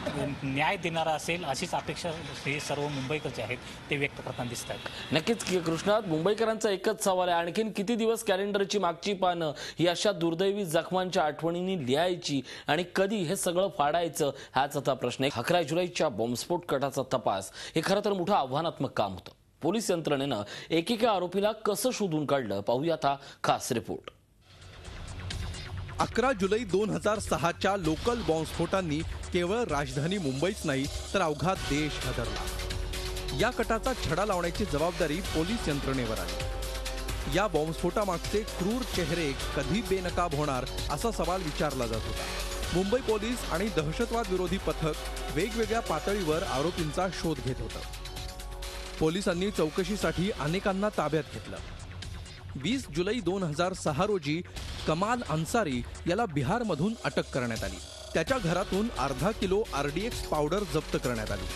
न्याय देणारा असेल अशीच अपेक्षा हे सर्व मुंबईकरचे आहेत ते व्यक्त करताना दिसत आहेत. नक्कीच कृष्णात, मुंबईकरांचा एकच सवाल आहे, आणखीन किती दिवस कॅलेंडरची मागची पानं ही अशा दुर्दैवी जखमांच्या आठवणींनी लिहायची आणि कधी हे सगळं फाडायचं, हाच आता प्रश्न आहे. 11 जुलैच्या बॉम्बस्फोट कटाचा तपास हे खरं तर मोठं आव्हानात्मक काम होतं. पोलीस यंत्रणेनं एकेका आरोपीला कसं शोधून काढलं, पाहूयात हा खास रिपोर्ट. 11 जुलै 2006च्या लोकल बॉम्बस्फोटांनी केवळ राजधानी मुंबईच नाही तर अवघा देश हादरला। या कटाचा छडा लावण्याची जबाबदारी पोलीस यंत्रणेवर आली। या बॉम्बस्फोटामागचे क्रूर चेहरे कधी बेनकाब होणार असा सवाल विचारला जात होता। मुंबई पोलीस आणि दहशतवाद विरोधी पथक वेगवेगळ्या पातळीवर आरोपींचा शोध घेत होतं। पोलिसांनी चौकशीसाठी अनेकांना ताब्यात घेतलं। 20 जुलै 2006 रोजी कमाल अन्सारी याला बिहारमधून अटक करण्यात आली। त्याच्या घरातून अर्धा किलो RDX पावडर जप्त करण्यात आली।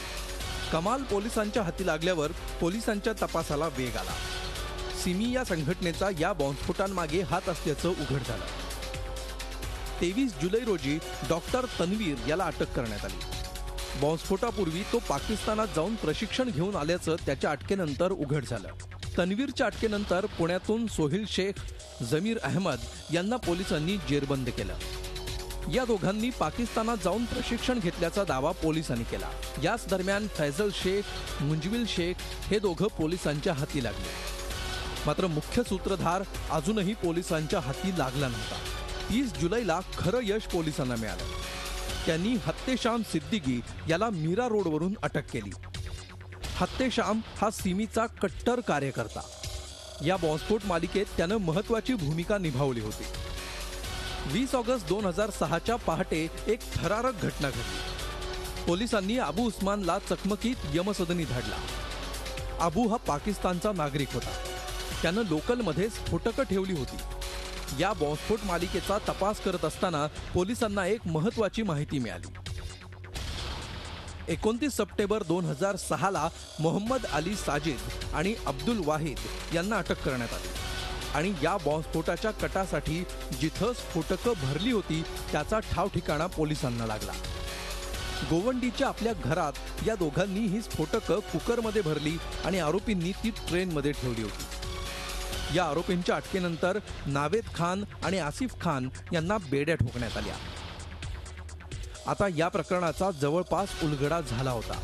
कमाल पोलिसांच्या हाती लागल्यावर पोलिसांच्या तपासाला वेग आला। सिमी या संघटनेचा या बॉम्बस्फोटांमागे हात असल्याचं उघड झालं। 23 जुलै रोजी डॉक्टर तन्वीर याला अटक करण्यात आली। बॉम्बस्फोटापूर्वी तो पाकिस्तानात जाऊन प्रशिक्षण घेऊन आल्याचं त्याच्या अटकेनंतर उघड झालं। तन्वीरच्या अटकेनंतर पुण्यातून सोहिल शेख, जमीर अहमद यांना पोलिसांनी जेरबंद केलं। या दोघांनी पाकिस्तानात जाऊन प्रशिक्षण घेतल्याचा दावा पोलिसांनी केला। याच दरम्यान फैजल शेख, मुंजविल शेख हे दोघं पोलिसांच्या हाती लागले। मात्र मुख्य सूत्रधार अजूनही पोलिसांच्या हाती लागला नव्हता। 30 जुलैला खरं यश पोलिसांना मिळालं। त्यांनी हत्तेशाम सिद्दीकी याला मीरा रोडवरून अटक केली। हत्तेशाम हा सिमीचा कट्टर कार्यकर्ता। या बॉम्बस्फोट मालिकेत त्यानं महत्त्वाची भूमिका निभावली होती। 20 ऑगस्ट 2006च्या पहाटे एक थरारक घटना घडली। पोलिसांनी अबू उस्मानला चकमकीत यमसदनी धाडला। अबू हा पाकिस्तानचा नागरिक होता। त्यानं लोकलमध्ये स्फोटकं ठेवली होती। या बॉम्बस्फोट मालिकेचा तपास करत असताना पोलिसांना एक महत्त्वाची माहिती मिळाली। 29 सप्टेंबर 2006ला मोहम्मद अली साजिद आणि अब्दुल वाहिद यांना अटक करण्यात आली आणि या बॉम्बस्फोटाच्या कटासाठी जिथं स्फोटकं भरली होती त्याचा ठाव ठिकाणा पोलिसांना लागला। गोवंडीच्या आपल्या घरात या दोघांनी ही स्फोटकं कुकरमध्ये भरली आणि आरोपींनी ती ट्रेनमध्ये ठेवली होती। या आरोपींच्या अटकेनंतर नावेद खान आणि आसिफ खान यांना बेड्या ठोकण्यात आल्या। आता या प्रकरणाचा जवळपास उलगडा झाला होता।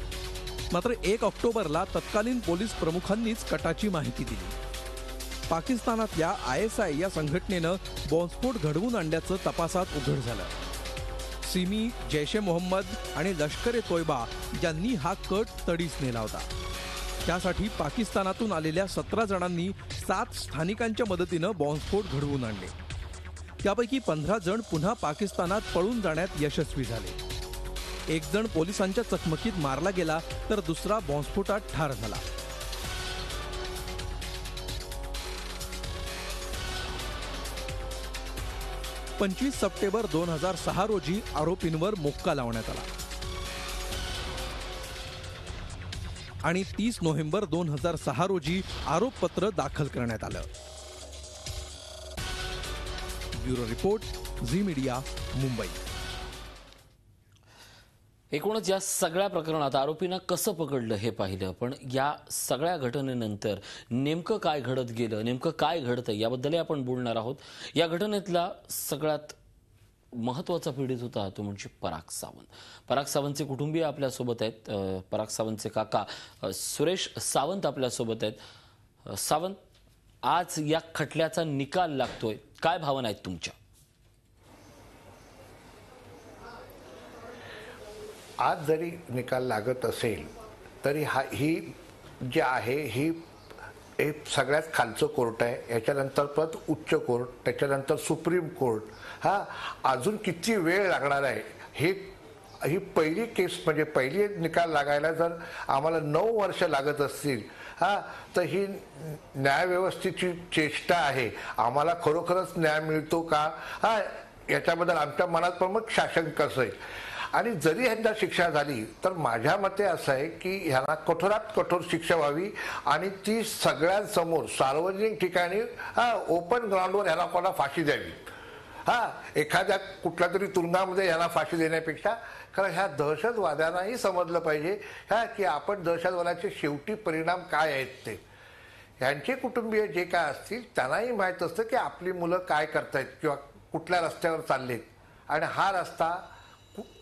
मात्र 1 ऑक्टोबरला तत्कालीन पोलीस प्रमुखांनीच कटाची माहिती दिली। पाकिस्तानातल्या ISI या संघटनेनं बॉम्बस्फोट घडवून आणल्याचं तपासात उघड झालं। सिमी, जैश ए मोहम्मद आणि लष्कर-ए-तोयबा यांनी हा कट तडीस नेला होता। त्यासाठी पाकिस्तानातून आलेल्या 17 जणांनी 7 स्थानिकांच्या मदतीनं बॉम्बस्फोट घडवून आणले। त्यापैकी 15 जण पुन्हा पाकिस्तानात पळून जाण्यात यशस्वी झाले। एक जण पोलिसांच्या चकमकीत मारला गेला तर दुसरा बॉम्बस्फोटात ठार झाला। पंचवीस सप्टेंबर 2006 रोजी आरोपींवर मोक्का लावण्यात आला आणि 30 नोव्हेंबर 2006 रोजी आरोपपत्र दाखल करण्यात आलं। Bureau report, Zee media, Mumbai. एकूणच या सगळ्या प्रकरणात आरोपींना कसं पकडलं हे पाहिलं, पण या सगळ्या घटनेनंतर नेमकं काय घडत गेलं, नेमकं काय घडतं याबद्दलही आपण बोलणार आहोत। या घटनेतला सगळ्यात महत्त्वाचा पीडित होता तो म्हणजे पराग सावंत। पराग सावंतचे कुटुंबीय आपल्यासोबत आहेत। पराग सावंतचे काका सुरेश सावंत आपल्यासोबत आहेत। सावंत, आज या खटल्याचा निकाल लागतोय, काय भावना आहेत तुमच्या? आज जरी निकाल लागत असेल तरी ही जी आहे ही एक सगळ्यात खालचं कोर्ट आहे। याच्यानंतर परत उच्च कोर्ट, त्याच्यानंतर सुप्रीम कोर्ट। अजून किती वेळ लागणार आहे? ही पहिली केस म्हणजे पहिली निकाल लागायला जर आम्हाला 9 वर्ष लागत असतील तर ही न्यायव्यवस्थेची चेष्टा आहे। आम्हाला खरोखरच न्याय मिळतो का याच्याबद्दल आमच्या मनात पण मग शासन असेल। आणि जरी ह्यांना शिक्षा झाली तर माझ्या मते असं आहे की ह्यांना कठोरात कठोर शिक्षा व्हावी आणि ती सगळ्यांसमोर सार्वजनिक ठिकाणी ओपन ग्राउंडवर ह्यांना कोणा फाशी द्यावी। एखाद्या कुठल्या तरी तुरुंगामध्ये ह्यांना फाशी देण्यापेक्षा, कारण ह्या दहशतवाद्यांनाही समजलं पाहिजे की आपण दहशतवादाचे शेवटी परिणाम काय आहेत ते। ह्यांचे कुटुंबीय जे काय असतील त्यांनाही माहीत असतं की आपली मुलं काय करतायत किंवा कुठल्या रस्त्यावर चाललेत आणि हा रस्ता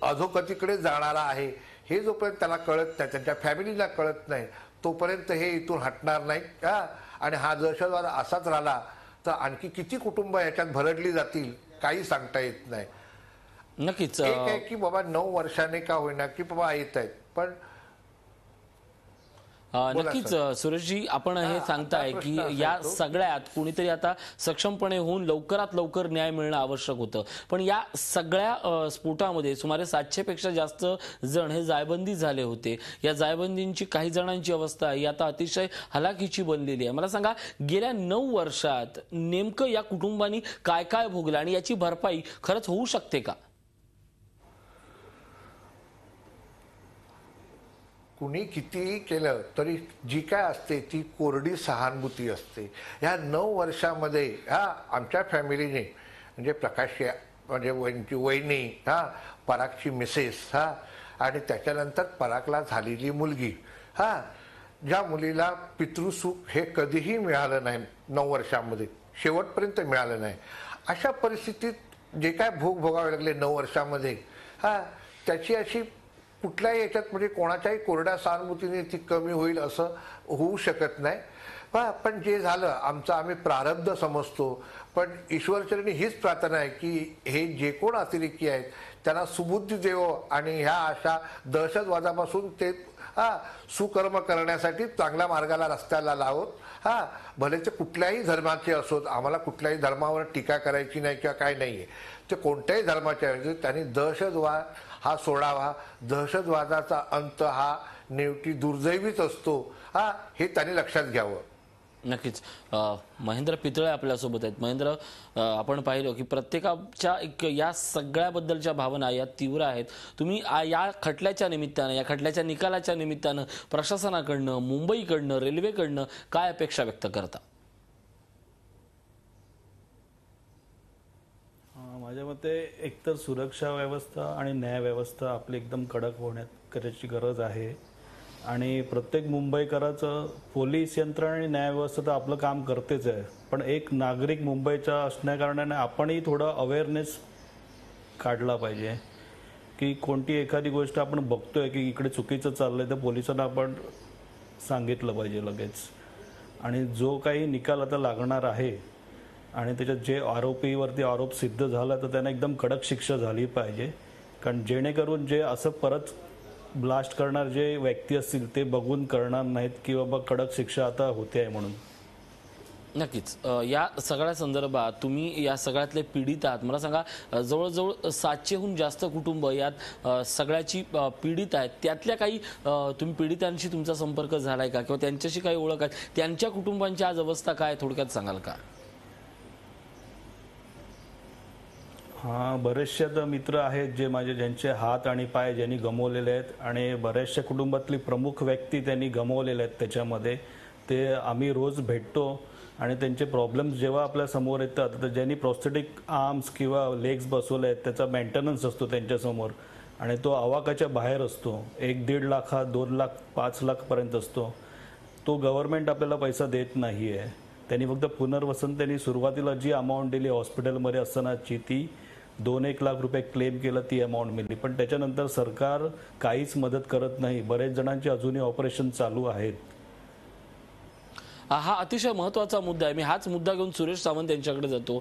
अधोगतीकडे जाणारा आहे हे जोपर्यंत त्याला कळत नाही, त्यांच्या फॅमिलीला कळत नाही, तोपर्यंत हे इथून हटणार नाही। आणि हा दहशतवाद असाच राहिला तर आणखी किती कुटुंब याच्यात भरडली जातील काही सांगता येत नाही. नक्कीच एक आहे की बाबा 9 वर्षाने का होईना की बाबा येत आहेत, पण नक्कीच सुरेशजी, आपण हे सांगताय की या सगळ्यात कुणीतरी आता सक्षमपणे होऊन लवकरात लवकर न्याय मिळणं आवश्यक होतं. पण या सगळ्या स्फोटामध्ये सुमारे 700 पेक्षा जास्त जण हे जायबंदी झाले होते. या जायबंदींची काही जणांची अवस्था ही आता अतिशय हलाखीची बनलेली आहे. मला सांगा, गेल्या 9 वर्षात नेमकं या कुटुंबांनी काय काय भोगलं आणि याची भरपाई खरंच होऊ शकते का? कुणी कितीही केलं तरी जी काय असते ती कोरडी सहानुभूती असते. ह्या 9 वर्षामध्ये आमच्या फॅमिलीने म्हणजे प्रकाश म्हणजे वहिनी परागची मिसेस आणि त्याच्यानंतर परागला झालेली मुलगी ज्या मुलीला पितृसुख हे कधीही मिळालं नाही 9 वर्षामध्ये, शेवटपर्यंत मिळालं नाही. अशा परिस्थितीत जे काय भोगावे लागले 9 वर्षामध्ये त्याची अशी कुठल्याही याच्यात म्हणजे कोणाच्याही कोरड्या सहानुभूतीने ती कमी होईल असं होऊ शकत नाही. पण जे झालं आमचं आम्ही प्रारब्ध समजतो. पण ईश्वरचरणी हीच प्रार्थना आहे की हे जे कोण अतिरेकी आहेत त्यांना सुबुद्धी देवो आणि ह्या अशा दहशतवादापासून ते सुकर्म करण्यासाठी चांगल्या मार्गाला रस्त्याला लावत भले ते कुठल्याही धर्माचे असोत. आम्हाला कुठल्याही धर्मावर टीका करायची नाही किंवा काय नाहीये. ते कोणत्याही धर्माचे आहेत त्यांनी दहशतवाद हा सोडावा. दहशतवादाचा अंत हा नेवटी दुर्दैवीच असतो हे त्यांनी लक्षात घ्यावं. नक्कीच. महेंद्र पितळे आपल्यासोबत आहेत. महेंद्र, आपण पाहिलं की प्रत्येकाच्या या सगळ्याबद्दलच्या भावना या तीव्र आहेत. तुम्ही या खटल्याच्या निमित्तानं, या खटल्याच्या निकालाच्या निमित्तानं प्रशासनाकडनं, मुंबईकडनं, रेल्वेकडनं काय अपेक्षा व्यक्त करता? माझ्या मते एकतर सुरक्षा व्यवस्था आणि न्याय व्यवस्था आपली एकदम कडक करायची गरज आहे. आणि प्रत्येक मुंबईकराचं पोलीस यंत्रणा आणि न्याय व्यवस्था तर आपलं काम करतेच आहे, पण एक नागरिक मुंबईचा असण्याकारणाने आपणही थोडं अवेअरनेस काढला पाहिजे की कोणती एखादी गोष्ट आपण बघतोय की इकडे चुकीचं चाललंय तर पोलिसांना आपण सांगितलं पाहिजे लगेच. आणि जो काही निकाल आता लागणार आहे आणि त्याच्यात जे आरोपीवरती आरोप सिद्ध झाला तर त्यांना एकदम कडक शिक्षा झाली पाहिजे. कारण जेणेकरून जे असं परत ब्लास्ट करणार जे व्यक्ती असतील ते बघून करणार नाहीत की बाबा कडक शिक्षा आता होते आहे म्हणून. नक्कीच. या सगळ्या संदर्भात तुम्ही या सगळ्यातले पीडित आहात. मला सांगा, जवळजवळ 700हून जास्त कुटुंब यात सगळ्याची पीडित आहेत. त्यातल्या काही तुम्ही पीडितांशी तुमचा संपर्क झालाय का किंवा त्यांच्याशी काही ओळख आहे? त्यांच्या कुटुंबांची आज अवस्था काय, थोडक्यात सांगाल का? बरेचसे तर मित्र आहेत जे माझे ज्यांचे हात आणि पाय ज्यांनी गमावलेले आहेत आणि बऱ्याचशा कुटुंबातली प्रमुख व्यक्ती त्यांनी गमावलेले आहेत. त्याच्यामध्ये ते आम्ही रोज भेटतो आणि त्यांचे प्रॉब्लेम्स जेव्हा आपल्या समोर येतात तर ज्यांनी प्रोस्थेटिक आर्म्स किंवा लेग्स बसवले आहेत त्याचा मेंटेनन्स असतो त्यांच्यासमोर आणि तो आवाकाच्या बाहेर असतो. 1-1.5 लाख, 2 लाख, 5 लाखपर्यंत असतो. तो गव्हर्नमेंट आपल्याला पैसा देत नाही आहे. त्यांनी फक्त पुनर्वसन त्यांनी सुरुवातीला जी अमाऊंट दिली हॉस्पिटलमध्ये असतानाची ती 2-1 लाख रुपये क्लेम केलं, ती अमाऊंट मिळली. पण त्याच्यानंतर सरकार काहीच मदत करत नाही. बरेच जणांची अजूनही ऑपरेशन चालू आहेत. हा अतिशय महत्त्वाचा मुद्दा आहे. मी हाच मुद्दा घेऊन सुरेश सावंत यांच्याकडे जातो.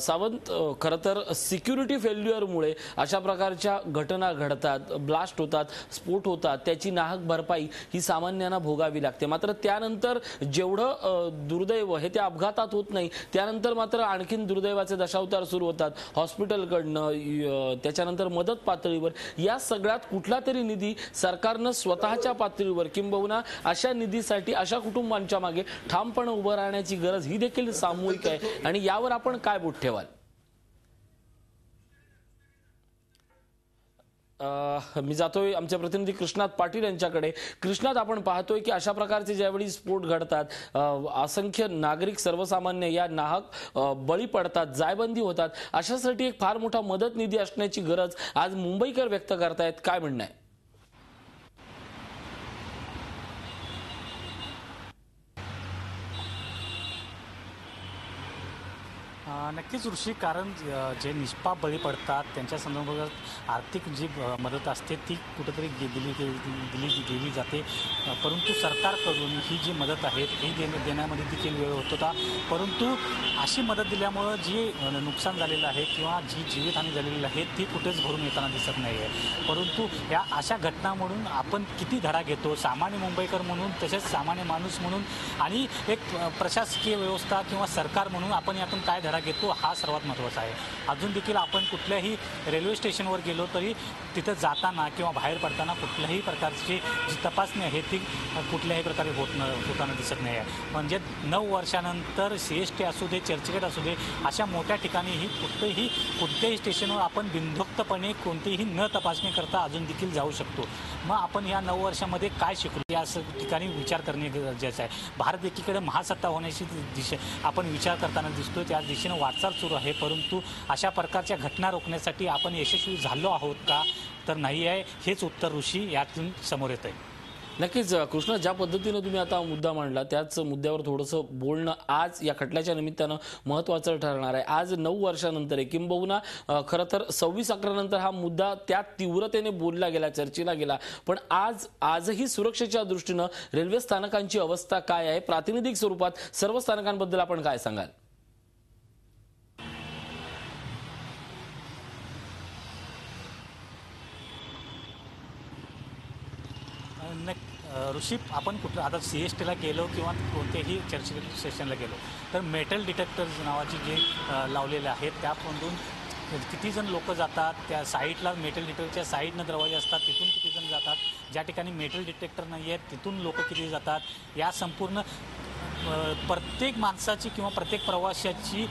सावंत, खरं तर सिक्युरिटी फेल्युअरमुळे अशा प्रकारच्या घटना घडतात, ब्लास्ट होतात, स्फोट होतात, त्याची नाहक भरपाई ही सामान्यांना भोगावी लागते. मात्र त्यानंतर जेवढं दुर्दैव हे त्या अपघातात होत नाही, त्यानंतर मात्र आणखीन दुर्दैवाचे दशावतार सुरू होतात. हॉस्पिटलकडनं, त्याच्यानंतर मदत पातळीवर, या सगळ्यात कुठला तरी निधी सरकारनं स्वतःच्या पातळीवर किंबहुना अशा निधीसाठी अशा कुटुंबांच्या मागे ठामपणे उभं राहण्याची गरज ही देखील सामूहिक आहे. आणि यावर आपण काय बोट ठेवाल? मी जातोय आमचे प्रतिनिधी कृष्णात पाटील यांच्याकडे. कृष्णात, आपण पाहतोय की अशा प्रकारचे ज्यावेळी स्फोट घडतात, असंख्य नागरिक सर्वसामान्य या नाहक बळी पडतात, जायबंदी होतात, अशासाठी एक फार मोठा मदत निधी असण्याची गरज आज मुंबईकर व्यक्त करतायत. काय म्हणणं आहे? नक्कीच ऋषी, कारण जे निष्पाप बळी पडतात त्यांच्या संदर्भात आर्थिक जी मदत असते ती कुठेतरी दिली जाते, परंतु सरकारकडून ही जी मदत आहे ती देण्यामध्ये देखील वेळ होत होता. परंतु अशी मदत दिल्यामुळं जी नुकसान झालेलं आहे किंवा जी जीवितहानी झालेली आहे ती कुठेच भरून येताना दिसत नाही आहे. परंतु या अशा घटनांमधून आपण किती धडा घेतो, सामान्य मुंबईकर म्हणून, तसेच सामान्य माणूस म्हणून आणि एक प्रशासकीय व्यवस्था किंवा सरकार म्हणून आपण यातून काय धडा घेतो हा सर्वात महत्त्वाचा आहे. अजून देखील आपण कुठल्याही रेल्वे स्टेशनवर गेलो तरी तिथं जाताना किंवा बाहेर पडताना कुठल्याही प्रकारची जी तपासणी आहे ती कुठल्याही प्रकारे होताना दिसत नाही आहे. म्हणजे 9 वर्षानंतर CST असू दे, चर्चगेट असू दे, अशा मोठ्या ठिकाणीही कुठल्याही स्टेशनवर आपण बिनधोक्तपणे कोणतीही न तपासणी करता अजून देखील जाऊ शकतो. मग आपण या 9 वर्षामध्ये काय शिकलो या ठिकाणी विचार करणे गरजेचं आहे. भारत एकीकडे महासत्ता होण्याची दिशा आपण विचार करताना दिसतो, त्या दिशेने वाटचाल सुरू आहे. परंतु अशा प्रकारच्या घटना रोखण्यासाठी आपण यशस्वी झालो आहोत का, तर नाही आहे. हेच उत्तर ऋषी यातून समोर येत आहे. नक्कीच कृष्णा, ज्या पद्धतीनं तुम्ही आता मुद्दा मांडला त्याच मुद्द्यावर थोडंसं बोलणं आज या खटल्याच्या निमित्तानं महत्त्वाचं ठरणार आहे. आज 9 वर्षानंतर आहे, किंबहुना खरं तर 26/11 नंतर हा मुद्दा त्या तीव्रतेने बोलला गेला, चर्चेला गेला. पण आजही सुरक्षेच्या दृष्टीनं रेल्वे स्थानकांची अवस्था काय आहे, प्रातिनिधिक स्वरूपात सर्व स्थानकांबद्दल आपण काय सांगाल? ऋषी, आपण कुठं आता CSTला गेलो किंवा कोणत्याही चर्चगेट स्टेशनला गेलो तर मेटल डिटेक्टर्स नावाची जे लावलेले आहेत त्यामधून किती जण लोक जातात, त्या साईटला मेटल डिटेक्टरच्या साईडनं दरवाजे असतात तिथून किती जण जातात, ज्या ठिकाणी मेटल डिटेक्टर नाही आहेत तिथून लोक किती जातात, या संपूर्ण प्रत्येक माणसाची किंवा प्रत्येक प्रवाशाची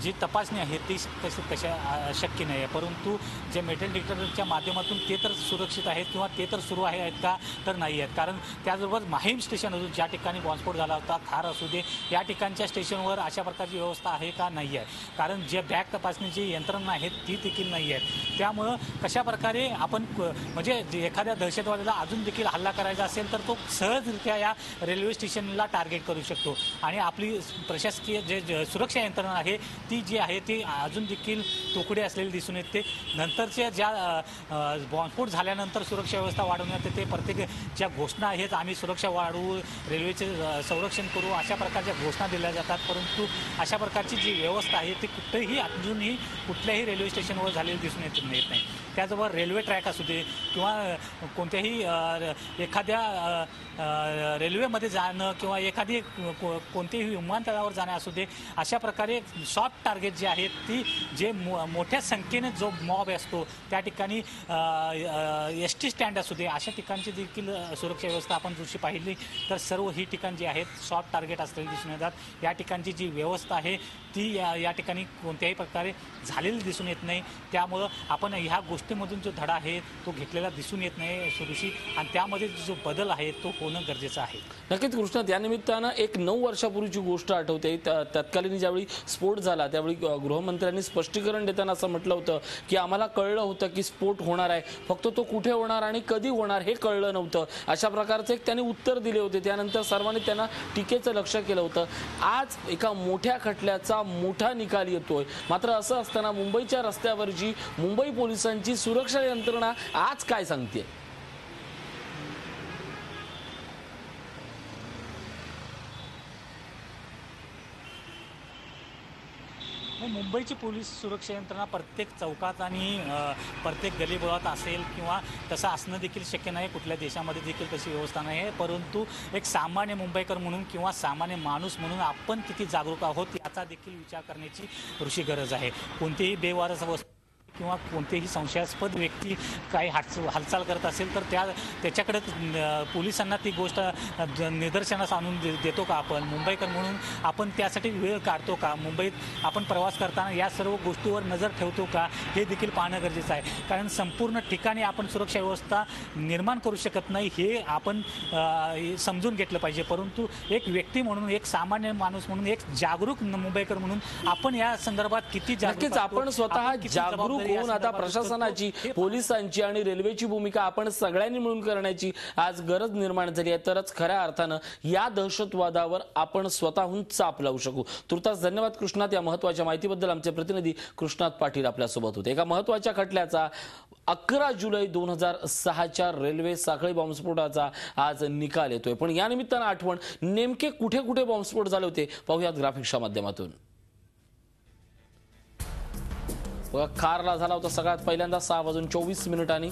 जी तपासणी आहे ती कशा शक्य नाही आहे. परंतु जे मेटल डिटेक्टरच्या माध्यमातून ते तर सुरक्षित आहेत किंवा ते तर सुरू आहेत का, तर नाही आहेत. कारण त्याचबरोबर माहीम स्टेशन अजून ज्या ठिकाणी बॉम्बस्फोट झाला होता, खार असू दे, या ठिकाणच्या स्टेशनवर अशा प्रकारची व्यवस्था आहे का, नाही आहे. कारण जे बॅग तपासणीची यंत्रणा आहेत ती देखील नाही आहेत. त्यामुळं कशा प्रकारे आपण म्हणजे एखाद्या दहशतवाद्याला अजून देखील हल्ला करायचा असेल तर तो सहजरित्या या रेल्वे स्टेशनला टार्गेट करू शकतो. आणि आपली प्रशासकीय जे सुरक्षा यंत्रणा आहे ती जी आहे ती अजून देखील तोकडे असलेली दिसून येते. नंतरच्या ज्या बॉम्बस्फोट झाल्यानंतर सुरक्षा व्यवस्था वाढवण्यात येते, प्रत्येक ज्या घोषणा आहेत आम्ही सुरक्षा वाढवू, रेल्वेचे संरक्षण करू, अशा प्रकारच्या घोषणा दिल्या जातात. परंतु अशा प्रकारची जी व्यवस्था आहे ती कुठेही अजूनही कुठल्याही रेल्वे स्टेशनवर झालेली दिसून येत नाही. त्याचबरोबर रेल्वे ट्रॅक असू दे किंवा कोणत्याही एखाद्या रेल्वेमध्ये जाणं किंवा एखादी कोणतेही विमानतळावर जाणे असू दे, अशा प्रकारे सॉफ्ट टार्गेट जे आहेत ती जे मोठ्या संख्येने जो मॉब असतो त्या ठिकाणी ST स्टँड असू दे, अशा ठिकाणची देखील सुरक्षा व्यवस्था आपण जशी पाहिली तर सर्व ही ठिकाण जी आहेत सॉफ्ट टार्गेट असलेली दिसून येतात. या ठिकाणची जी व्यवस्था आहे ती या ठिकाणी कोणत्याही प्रकारे झालेली दिसून येत नाही. त्यामुळं आपण ह्या गोष्टीमधून जो धडा आहे तो घेतलेला दिसून येत नाही सुरुशी, आणि त्यामध्ये जो बदल आहे तो होणं गरजेचं आहे. नक्कीच कृष्णा, त्यानिमित्तानं एक 9 वर्षापूर्वीची गोष्ट आठवते. तत्कालीन ज्यावेळी स्फोट झाला त्यावेळी गृहमंत्र्यांनी स्पष्टीकरण देताना असं म्हटलं होतं की आम्हाला कळलं होतं की स्फोट होणार आहे, फक्त तो कुठे होणार आणि कधी होणार हे कळलं नव्हतं. अशा प्रकारचं एक त्यांनी उत्तर दिले होते. त्यानंतर सर्वांनी त्यांना टीकेचं लक्ष केलं होतं. आज एका मोठ्या खटल्याचा मोठा निकाल येतोय. मात्र असं असताना मुंबईच्या रस्त्यावरची मुंबई पोलिसांची सुरक्षा यंत्रणा आज काय सांगते? मुंबईची पोलीस सुरक्षा यंत्रणा प्रत्येक चौकात आणि प्रत्येक गलीबोळात असेल किंवा तसं असणं देखील शक्य नाही. कुठल्या देशामध्ये देखील तशी व्यवस्था नाही आहे. परंतु एक सामान्य मुंबईकर म्हणून किंवा सामान्य माणूस म्हणून आपण किती जागरूक आहोत याचा देखील विचार करण्याची ऋषी गरज आहे. कोणतीही बेवारस वस्तू किंवा कोणतेही संशयास्पद व्यक्ती काही हालचाल करत असेल तर त्याच्याकडे पोलिसांना ती गोष्ट निदर्शनास आणून देतो का आपण, मुंबईकर म्हणून आपण त्यासाठी वेळ काढतो का, मुंबईत आपण प्रवास करताना या सर्व गोष्टीवर नजर ठेवतो का, हे देखील पाहणं गरजेचं आहे. कारण संपूर्ण ठिकाणी आपण सुरक्षा व्यवस्था निर्माण करू शकत नाही हे आपण समजून घेतलं पाहिजे. परंतु एक व्यक्ती म्हणून, एक सामान्य माणूस म्हणून, एक जागरूक मुंबईकर म्हणून आपण या संदर्भात किती जागरूक, आपण स्वतः जागरूक तरी या होऊन आता संदर्भात प्रशासनाची, पोलिसांची आणि रेल्वेची भूमिका आपण सगळ्यांनी मिळून करण्याची आज गरज निर्माण झाली आहे. तरच खऱ्या अर्थानं या दहशतवादावर आपण स्वतःहून चाप लावू शकू. तुर्तास धन्यवाद कृष्णात. या महत्त्वाच्या माहितीबद्दल आमचे प्रतिनिधी कृष्णात पाटील आपल्यासोबत होते. एका महत्त्वाच्या खटल्याचा 11 जुलै 2006च्या रेल्वे साखळी बॉम्बस्फोटाचा आज निकाल येतोय. पण या निमित्तानं आठवण, नेमके कुठे कुठे बॉम्बस्फोट झाले होते पाहूयात ग्राफिक्सच्या माध्यमातून. खारला झाला होता सगळ्यात पहिल्यांदा 6:24,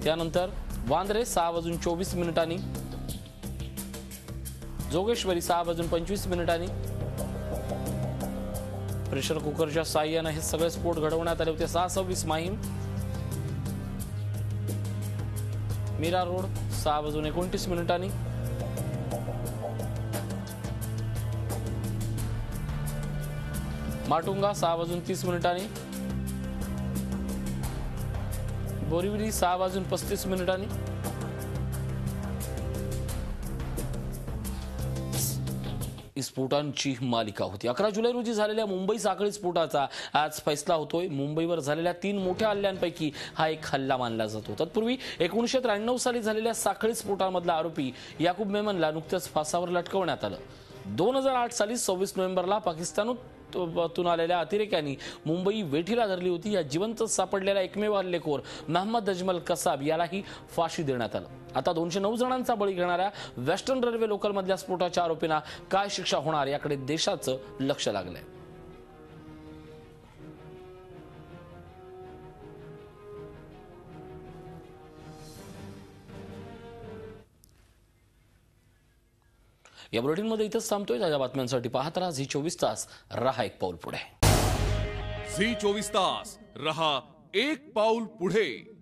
त्यानंतर वांद्रे 6:24, जोगेश्वरी 6:25, प्रेशर कुकरच्या साह्यानं हे सगळे स्फोट घडवण्यात आले होते. 6:26 माहीम, मीरा रोड 6:29, माटुंगा 6:30, बोरिवली 6:35. स्फोटांची मालिका होती. 11 जुलै रोजी झालेल्या मुंबई साखळी स्फोटाचा आज फैसला होतोय. मुंबईवर झालेल्या 3 मोठ्या हल्ल्यांपैकी हा एक हल्ला मानला जातो. तत्पूर्वी 1993 साली झालेल्या साखळी स्फोटामधला आरोपी याकूब मेमनला नुकत्याच फासावर लटकवण्यात आलं. 2008 साली 26 नोव्हेंबरला पाकिस्तानातून आलेल्या अतिरेक्यांनी मुंबई वेठीला धरली होती. या जिवंत सापडलेला एकमेव हल्लेखोर महम्मद अजमल कसाब यालाही फाशी देण्यात आलं. आता 209 जणांचा बळी घेणाऱ्या वेस्टर्न रेल्वे लोकलमधल्या स्फोटाच्या आरोपींना काय शिक्षा होणार याकडे देशाचं लक्ष लागलंय. या बुलेटिनमध्ये इथंच थांबतोय. ताज्या बातम्यांसाठी पाहत राहा झी 24 तास. रहा एक पाऊल पुढे. झी 24 तास रहा एक पाऊल पुढे.